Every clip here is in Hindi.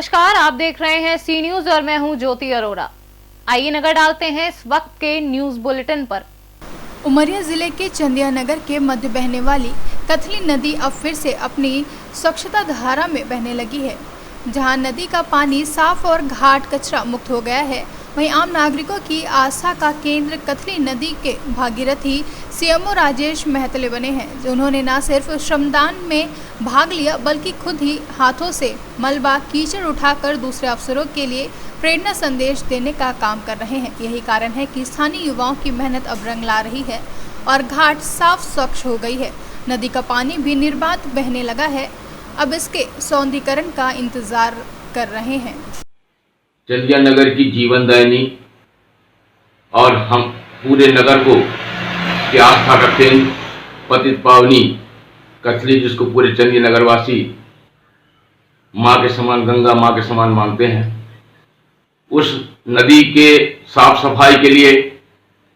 नमस्कार, आप देख रहे हैं सी न्यूज और मैं हूं ज्योति अरोड़ा। आइए नजर डालते हैं इस वक्त के न्यूज बुलेटिन पर। उमरिया जिले के चंदिया नगर के मध्य बहने वाली कथली नदी अब फिर से अपनी स्वच्छता धारा में बहने लगी है। जहां नदी का पानी साफ और घाट कचरा मुक्त हो गया है, वहीं आम नागरिकों की आस्था का केंद्र कथली नदी के भागीरथी सीएमओ राजेश महतले बने हैं। उन्होंने न सिर्फ श्रमदान में भाग लिया बल्कि खुद ही हाथों से मलबा कीचड़ उठाकर दूसरे अफसरों के लिए प्रेरणा संदेश देने का काम कर रहे हैं। यही कारण है कि स्थानीय युवाओं की मेहनत अब रंग ला रही है और घाट साफ स्वच्छ हो गई है। नदी का पानी भी निर्बाध बहने लगा है। अब इसके सौंदर्यीकरण का इंतजार कर रहे हैं। चंदिया नगर की जीवनदायिनी और हम पूरे नगर को की आस्था रखते हैं पतित पावनी कथली, जिसको पूरे चंदिया नगरवासी माँ के समान, गंगा माँ के समान मानते हैं। उस नदी के साफ सफाई के लिए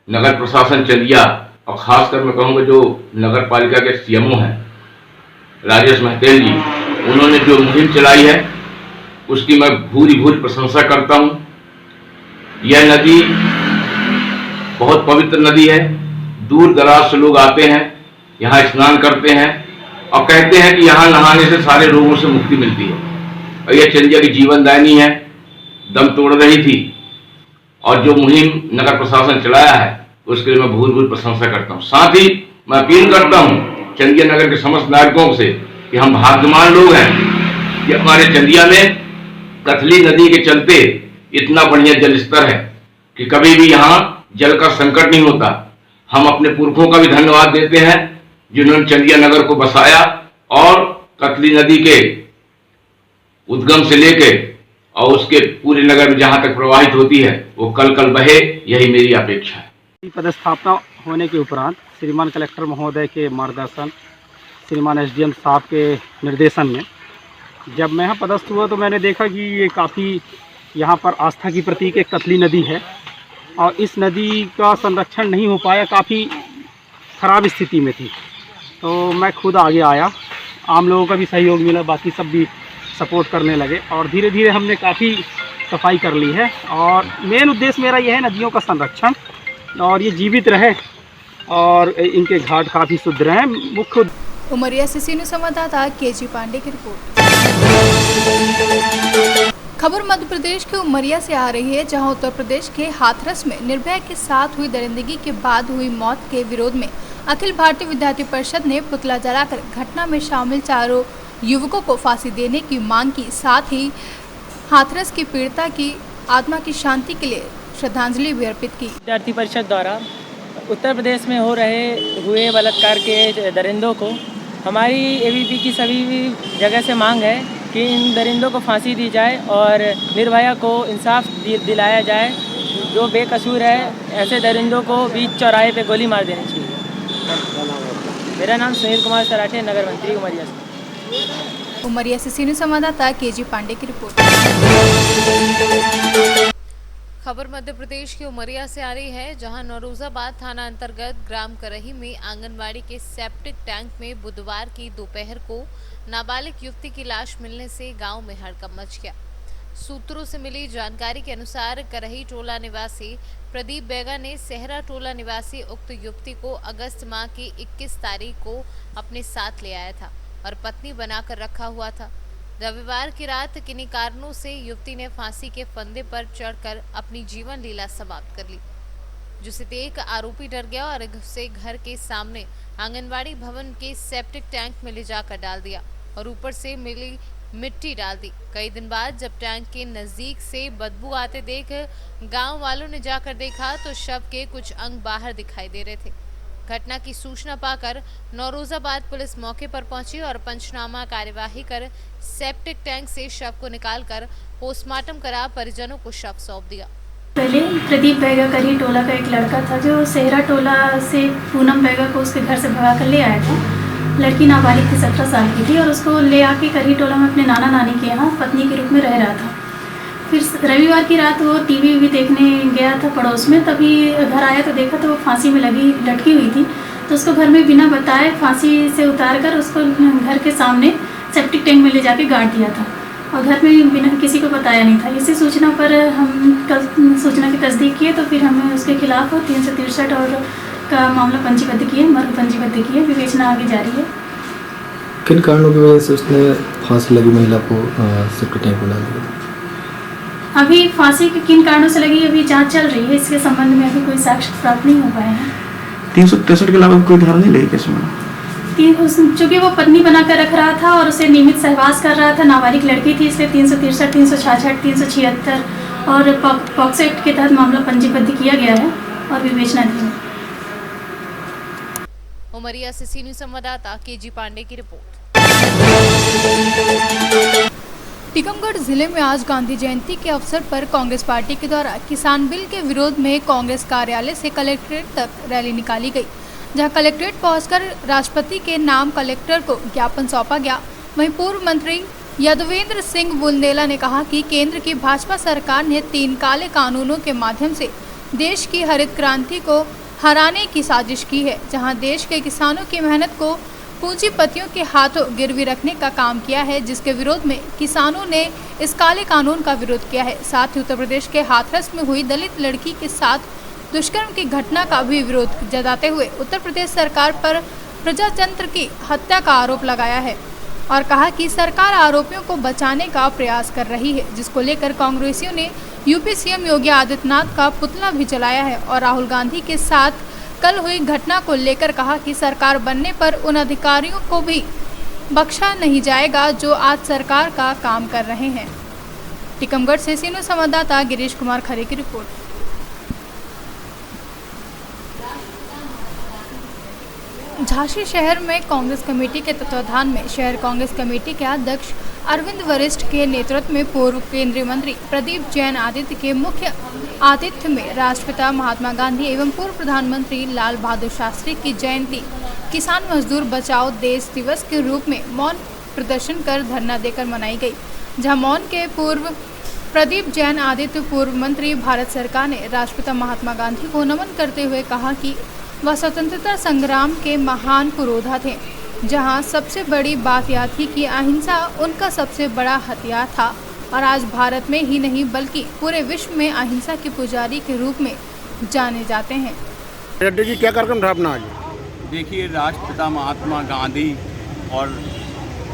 नगर प्रशासन चंदिया और खासकर मैं कहूँगा जो नगर पालिका के सीएमओ हैं राजेश महतेल जी, उन्होंने जो मुहिम चलाई है उसकी मैं भूरी प्रशंसा करता हूँ। यह नदी बहुत पवित्र नदी है। दूर दराज से लोग आते हैं, यहाँ स्नान करते हैं और कहते हैं कि यहाँ नहाने से सारे रोगों से मुक्ति मिलती है। और यह चंदिया की जीवनदायिनी है, दम तोड़ रही थी। और जो मुहिम नगर प्रशासन चलाया है उसके लिए मैं भूरी प्रशंसा करता हूँ। साथ ही मैं अपील करता हूँ चंदिया नगर के समस्त नागरिकों से कि हम भाग्यवान लोग हैं कि हमारे चंदिया में कथली नदी के चलते इतना बढ़िया जल स्तर है कि कभी भी यहाँ जल का संकट नहीं होता। हम अपने पुरखों का भी धन्यवाद देते हैं जिन्होंने चंदिया नगर को बसाया और कथली नदी के उद्गम से लेके और उसके पूरे नगर में जहाँ तक प्रवाहित होती है वो कल बहे, यही मेरी अपेक्षा है। पदस्थापना होने के उपरांत श्रीमान कलेक्टर महोदय के मार्गदर्शन, श्रीमान एसडीएम साहब के निर्देशन में जब मैं यहाँ पदस्थ हुआ तो मैंने देखा कि ये काफ़ी यहाँ पर आस्था की प्रतीक एक कथली नदी है और इस नदी का संरक्षण नहीं हो पाया, काफ़ी ख़राब स्थिति में थी। तो मैं खुद आगे आया, आम लोगों का भी सहयोग मिला, बाकी सब भी सपोर्ट करने लगे और धीरे धीरे हमने काफ़ी सफाई कर ली है। और मेन उद्देश्य मेरा यह है नदियों का संरक्षण और ये जीवित रहे और इनके घाट काफ़ी शुद्ध रहें। मुख्य उमरिया से सीनियर संवाददाता केजी पांडे की रिपोर्ट। खबर मध्य प्रदेश के उमरिया से आ रही है, जहां उत्तर प्रदेश के हाथरस में निर्भया के साथ हुई दरिंदगी के बाद हुई मौत के विरोध में अखिल भारतीय विद्यार्थी परिषद ने पुतला जलाकर घटना में शामिल चारों युवकों को फांसी देने की मांग की। साथ ही हाथरस की पीड़िता की आत्मा की शांति के लिए श्रद्धांजलि भी अर्पित की। विद्यार्थी परिषद द्वारा उत्तर प्रदेश में हो रहे हुए बलात्कार के दरिंदों को हमारी एबीपी की सभी जगह से मांग है कि इन दरिंदों को फांसी दी जाए और निर्भया को इंसाफ दिलाया जाए। जो बेकसूर है ऐसे दरिंदों को बीच चौराहे पे गोली मार देनी चाहिए। मेरा नाम सुनील कुमार सराठे, नगर मंत्री उमरिया से। उमरिया से सीनियर संवाददाता केजी पांडे की रिपोर्ट। खबर मध्य प्रदेश के उमरिया से आ रही है, जहां नौरोजाबाद थाना अंतर्गत ग्राम करही में आंगनवाड़ी के सेप्टिक टैंक में बुधवार की दोपहर को नाबालिग युवती की लाश मिलने से गांव में हड़कंप मच गया। सूत्रों से मिली जानकारी के अनुसार करही टोला निवासी प्रदीप बेगा ने सेहरा टोला निवासी उक्त युवती को अगस्त माह की 21 तारीख को अपने साथ ले आया था और पत्नी बनाकर रखा हुआ था। रविवार की रात किन्हीं कारणों से युवती ने फांसी के फंदे पर चढ़कर अपनी जीवन लीला समाप्त कर ली, जिसे देख आरोपी डर गया और उसे घर के सामने आंगनवाड़ी भवन के सेप्टिक टैंक में ले जाकर डाल दिया और ऊपर से मिली मिट्टी डाल दी। कई दिन बाद जब टैंक के नजदीक से बदबू आते देख गांव वालों ने जाकर देखा तो शव के कुछ अंग बाहर दिखाई दे रहे थे। घटना की सूचना पाकर नौरोजाबाद पुलिस मौके पर पहुंची और पंचनामा कार्यवाही कर सेप्टिक टैंक से शव को निकालकर पोस्टमार्टम करा परिजनों को शव सौंप दिया। पहले प्रदीप बेगा करही टोला का एक लड़का था जो सेहरा टोला से पूनम बेगा को उसके घर से भगा कर ले आया था। लड़की नाबालिग थी, 17 साल की थी और उसको ले आके करही टोला में अपने नाना नानी के यहाँ पत्नी के रूप में रह रहा था। फिर रविवार की रात वो टीवी देखने गया था पड़ोस में, तभी घर आया तो देखा तो वो फांसी में लटकी हुई थी। तो उसको घर में बिना बताए फांसी से उतार कर उसको घर के सामने सेप्टिक टैंक में ले जाके गाड़ दिया था और घर में बिना किसी को बताया नहीं था। इसी सूचना पर हम कल सूचना की तस्दीक किए तो फिर हमें उसके खिलाफ 363 और का मामला पंजीबद्ध किए, मर्ग पंजीबद्ध किए। विवेचना आगे जारी है। किन कारणों की वजह से उसने फांसी लगी महिला को सेप्टिक टैंक में डाल दिया? अभी फांसी के किन कारणों से लगी अभी जांच चल रही है। इसके संबंध में अभी कोई साक्ष्य प्राप्त नहीं हो पाए हैं। 363 के अलावा कोई धारा नहीं लगी केस में? चूँकि वो पत्नी बनाकर रख रहा था और उसे नियमित सहवास कर रहा था, नाबालिग लड़की थी, इसलिए 363, 366, 376 और पॉक्सो एक्ट के तहत मामला पंजीबद्ध किया गया है और विवेचना दी है। उमरिया से सी न्यूज़ संवाददाता केजी पांडे की रिपोर्ट। टीकमगढ़ जिले में आज गांधी जयंती के अवसर पर कांग्रेस पार्टी के द्वारा किसान बिल के विरोध में कांग्रेस कार्यालय से कलेक्ट्रेट तक रैली निकाली गई, जहां कलेक्ट्रेट पहुंचकर राष्ट्रपति के नाम कलेक्टर को ज्ञापन सौंपा गया। वहीं पूर्व मंत्री यदुवेंद्र सिंह बुंदेला ने कहा कि केंद्र की भाजपा सरकार ने 3 काले कानूनों के माध्यम से देश की हरित क्रांति को हराने की साजिश की है, जहां देश के किसानों की मेहनत को पूंजीपतियों के हाथों गिरवी रखने का काम किया है, जिसके विरोध में किसानों ने इस काले कानून का विरोध किया है। साथ ही उत्तर प्रदेश के हाथरस में हुई दलित लड़की के साथ दुष्कर्म की घटना का भी विरोध जताते हुए उत्तर प्रदेश सरकार पर प्रजातंत्र की हत्या का आरोप लगाया है और कहा कि सरकार आरोपियों को बचाने का प्रयास कर रही है, जिसको लेकर कांग्रेसियों ने यूपी सीएम योगी आदित्यनाथ का पुतला भी जलाया है और राहुल गांधी के साथ कल हुई घटना को लेकर कहा कि सरकार बनने पर उन अधिकारियों को भी बख्शा नहीं जाएगा जो आज सरकार का काम कर रहे हैं। टीकमगढ़ से सीनो संवाददाता गिरीश कुमार खरे की रिपोर्ट। झांसी शहर में कांग्रेस कमेटी के तत्वाधान में शहर कांग्रेस कमेटी के अध्यक्ष अरविंद वरिष्ठ के नेतृत्व में पूर्व केंद्रीय मंत्री प्रदीप जैन आदित्य के मुख्य आतिथ्य में राष्ट्रपिता महात्मा गांधी एवं पूर्व प्रधानमंत्री लाल बहादुर शास्त्री की जयंती किसान मजदूर बचाओ देश दिवस के रूप में मौन प्रदर्शन कर धरना देकर मनाई गई, जहां मौन के पूर्व प्रदीप जैन आदित्य पूर्व मंत्री भारत सरकार ने राष्ट्रपिता महात्मा गांधी को नमन करते हुए कहा कि वह स्वतंत्रता संग्राम के महान पुरोधा थे, जहां सबसे बड़ी बात यह थी कि अहिंसा उनका सबसे बड़ा हथियार था और आज भारत में ही नहीं बल्कि पूरे विश्व में अहिंसा के पुजारी के रूप में जाने जाते हैं। रेड्डी जी क्या कार्यक्रम था अपना आज? देखिए, राष्ट्रपिता महात्मा गांधी और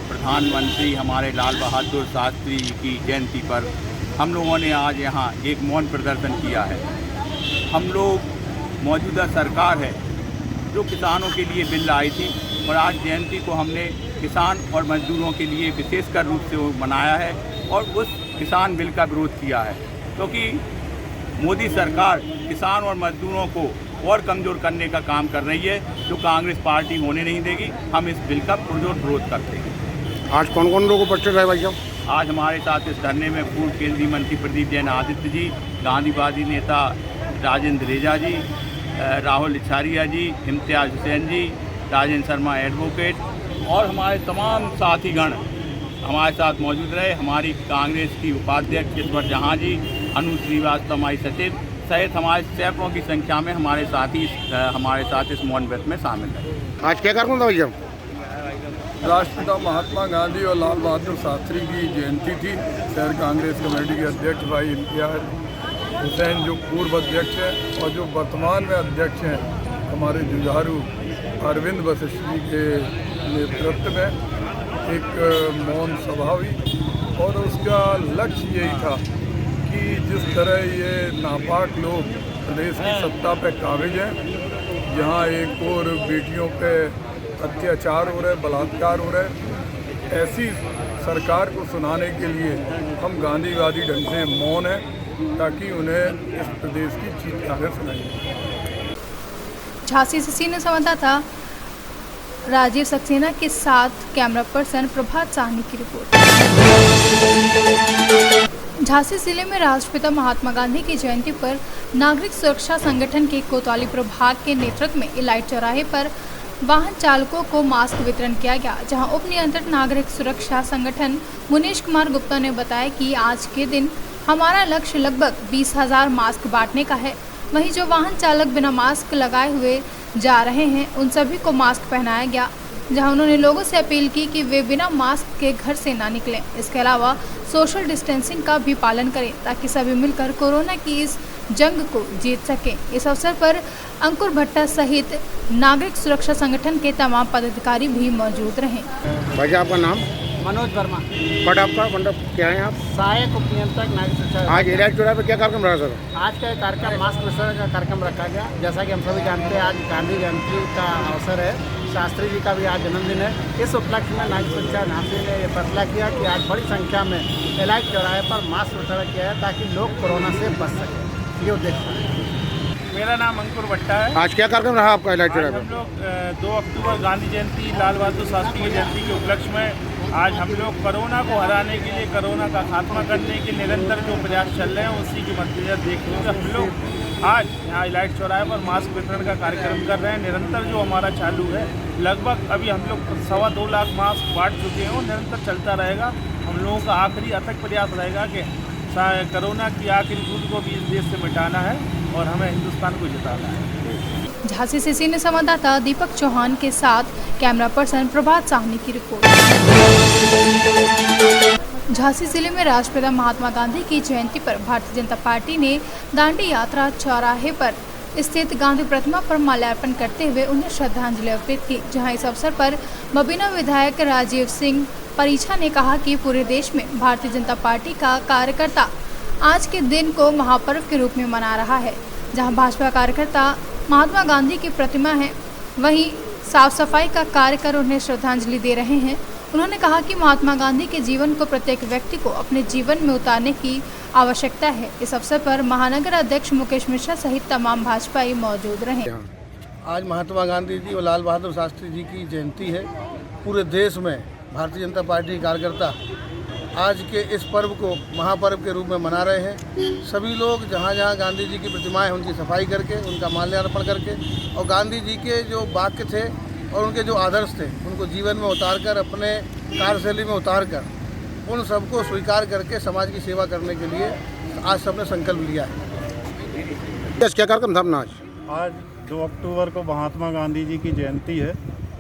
प्रधानमंत्री हमारे लाल बहादुर शास्त्री की जयंती पर हम लोगों ने आज यहाँ एक मौन प्रदर्शन किया है। हम लोग मौजूदा सरकार है जो किसानों के लिए बिल लाई थी और आज जयंती को हमने किसान और मजदूरों के लिए विशेषकर रूप से मनाया है और उस किसान बिल का विरोध किया है, क्योंकि मोदी सरकार किसान और मजदूरों को और कमज़ोर करने का काम कर रही है, जो कांग्रेस पार्टी होने नहीं देगी। हम इस बिल का पुरजोर विरोध करते हैं। आज कौन कौन लोग उपस्थित रहे भाई साहब? आज हमारे साथ इस धरने में पूर्व केंद्रीय मंत्री प्रदीप जैन आदित्य जी, गांधीवादी नेता राजेंद्र रेजा जी, राहुल इछारिया जी, इम्तियाज़ हुसैन जी, राजेंद्र शर्मा एडवोकेट और हमारे तमाम साथीगण हमारे साथ मौजूद रहे। हमारी कांग्रेस की उपाध्यक्ष ईश्वर जहाँ जी, अनु श्रीवास्तव हमारी सचिव सहित हमारे सैकड़ों की संख्या में हमारे साथी हमारे साथ इस मौन व्रत में शामिल रहे। आज क्या कार्यक्रम था भैया? राष्ट्रपिता महात्मा गांधी और लाल बहादुर शास्त्री की जयंती थी। शहर कांग्रेस कमेटी के अध्यक्ष भाई इम्तियाज़ हुसैन जो पूर्व अध्यक्ष हैं और जो वर्तमान में अध्यक्ष हैं हमारे जुझारू अरविंद वशिष्ठ जी के नेतृत्व में एक मौन सभा हुई और उसका लक्ष्य यही था कि जिस तरह ये नापाक लोग प्रदेश की सत्ता पे काबिज हैं, जहाँ एक और बेटियों पे अत्याचार हो रहे, बलात्कार हो रहे, ऐसी सरकार को सुनाने के लिए हम गांधीवादी ढंग से मौन हैं ताकि उन्हें इस प्रदेश की चीज़ें सुनाई। झांसी से सीनियर संवाददाता राजीव सक्सेना के साथ कैमरा पर्सन प्रभात साहनी की रिपोर्ट। झांसी जिले में राष्ट्रपिता महात्मा गांधी की जयंती पर नागरिक सुरक्षा संगठन के कोतवाली प्रभाग के नेतृत्व में इलाइट चौराहे पर वाहन चालकों को मास्क वितरण किया गया, जहां उप नियंत्रक नागरिक सुरक्षा संगठन मुनीश कुमार गुप्ता ने बताया कि आज के दिन हमारा लक्ष्य लगभग 20,000 मास्क बांटने का है। वहीं जो वाहन चालक बिना मास्क लगाए हुए जा रहे हैं उन सभी को मास्क पहनाया गया। जहां उन्होंने लोगों से अपील की कि वे बिना मास्क के घर से ना निकलें। इसके अलावा सोशल डिस्टेंसिंग का भी पालन करें ताकि सभी मिलकर कोरोना की इस जंग को जीत सकें। इस अवसर पर अंकुर भट्टा सहित नागरिक सुरक्षा संगठन के तमाम पदाधिकारी भी मौजूद रहे। भाई आपका नाम? मनोज वर्मा। बट आपका मंडप क्या है आप? सहायक उप नियंत्रक नागरिक सुरक्षा। आज इलाज चौराहे पर क्या कार्यक्रम रहा सर? आज का कार्यक्रम मास्क वितरण का कार्यक्रम रखा गया। जैसा कि हम सभी जानते हैं, आज गांधी जयंती का अवसर है, शास्त्री जी का भी आज जन्मदिन है। इस उपलक्ष्य में नागरिक सुरक्षा झांसी ने यह फैसला किया कि आज बड़ी संख्या में इलाज चौराहे पर मास्क वितरण किया है ताकि लोग कोरोना से बच सकें। ये उद्देश्य है। मेरा नाम अंकुर भट्टा है। आज क्या कार्यक्रम रहा आपका इलाज चौराहे पर? हम लोग 2 अक्टूबर गांधी जयंती, लाल बहादुर शास्त्री की जयंती के उपलक्ष्य में आज हम लोग कोरोना को हराने के लिए, कोरोना का खात्मा करने के निरंतर जो प्रयास चल रहे हैं उसी के मद्देनजर देखते हुए हम लोग आज यहाँ इलाज चौराहे पर मास्क वितरण का कार्यक्रम कर रहे हैं। निरंतर जो हमारा चालू है, लगभग अभी हम लोग 2.25 लाख मास्क बांट चुके हैं और निरंतर चलता रहेगा। हम लोगों का आखिरी अथक प्रयास रहेगा कि कोरोना की आखिरी बूंद को भी इस देश से मिटाना है और हमें हिंदुस्तान को जिताना है। झांसी से सीनियर संवाददाता दीपक चौहान के साथ कैमरा पर्सन प्रभात साहनी की रिपोर्ट। झांसी जिले में राष्ट्रपिता महात्मा गांधी की जयंती पर भारतीय जनता पार्टी ने दांडी यात्रा चौराहे पर स्थित गांधी प्रतिमा पर माल्यार्पण करते हुए उन्हें श्रद्धांजलि अर्पित की। जहां इस अवसर पर बबीना विधायक राजीव सिंह परीछा ने कहा कि पूरे देश में भारतीय जनता पार्टी का कार्यकर्ता आज के दिन को महापर्व के रूप में मना रहा है। जहां भाजपा कार्यकर्ता महात्मा गांधी की प्रतिमा है, वहीं साफ सफाई का कार्य कर उन्हें श्रद्धांजलि दे रहे हैं। उन्होंने कहा कि महात्मा गांधी के जीवन को प्रत्येक व्यक्ति को अपने जीवन में उतारने की आवश्यकता है। इस अवसर पर महानगर अध्यक्ष मुकेश मिश्रा सहित तमाम भाजपाई मौजूद रहे। आज महात्मा गांधी जी और लाल बहादुर शास्त्री जी की जयंती है। पूरे देश में भारतीय जनता पार्टी कार्यकर्ता आज के इस पर्व को महापर्व के रूप में मना रहे हैं। सभी लोग जहाँ जहाँ गांधी जी की प्रतिमाएं उनकी सफाई करके, उनका माल्यार्पण करके और गांधी जी के जो वाक्य थे और उनके जो आदर्श थे उनको जीवन में उतारकर, अपने कार्यशैली में उतारकर उन सबको स्वीकार करके समाज की सेवा करने के लिए आज सबने संकल्प लिया है। क्या कार्यक्रम था अपना? आज 2 अक्टूबर को महात्मा गांधी जी की जयंती है।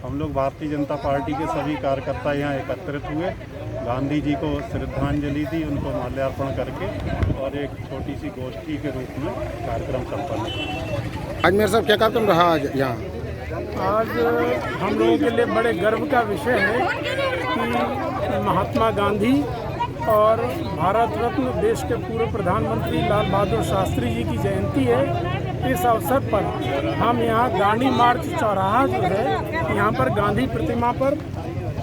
हम लोग भारतीय जनता पार्टी के सभी कार्यकर्ता यहाँ एकत्रित हुए, गांधी जी को श्रद्धांजलि दी, उनको माल्यार्पण करके और एक छोटी सी गोष्ठी के रूप में कार्यक्रम संपन्न किया। आज मेरे साहब क्या कार्यक्रम रहा आज यहाँ? आज हम लोगों के लिए बड़े गर्व का विषय है कि महात्मा गांधी और भारत रत्न देश के पूर्व प्रधानमंत्री लाल बहादुर शास्त्री जी की जयंती है। इस अवसर पर हम यहाँ दांडी मार्च चौराहा जो है, यहाँ पर गांधी प्रतिमा पर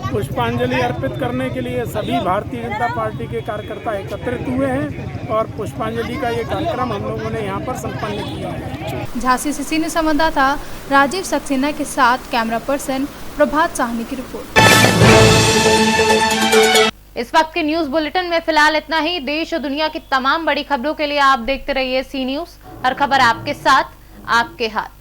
पुष्पांजलि अर्पित करने के लिए सभी भारतीय जनता पार्टी के कार्यकर्ता एकत्रित हुए हैं और पुष्पांजलि का ये कार्यक्रम हम लोगों ने यहाँ पर संपन्न किया है। झांसी से सीनियर संवाददाता राजीव सक्सेना के साथ कैमरा पर्सन प्रभात साहनी की रिपोर्ट। इस वक्त के न्यूज बुलेटिन में फिलहाल इतना ही। देश और दुनिया की तमाम बड़ी खबरों के लिए आप देखते रहिए सी न्यूज। हर खबर आपके साथ, आपके हाथ।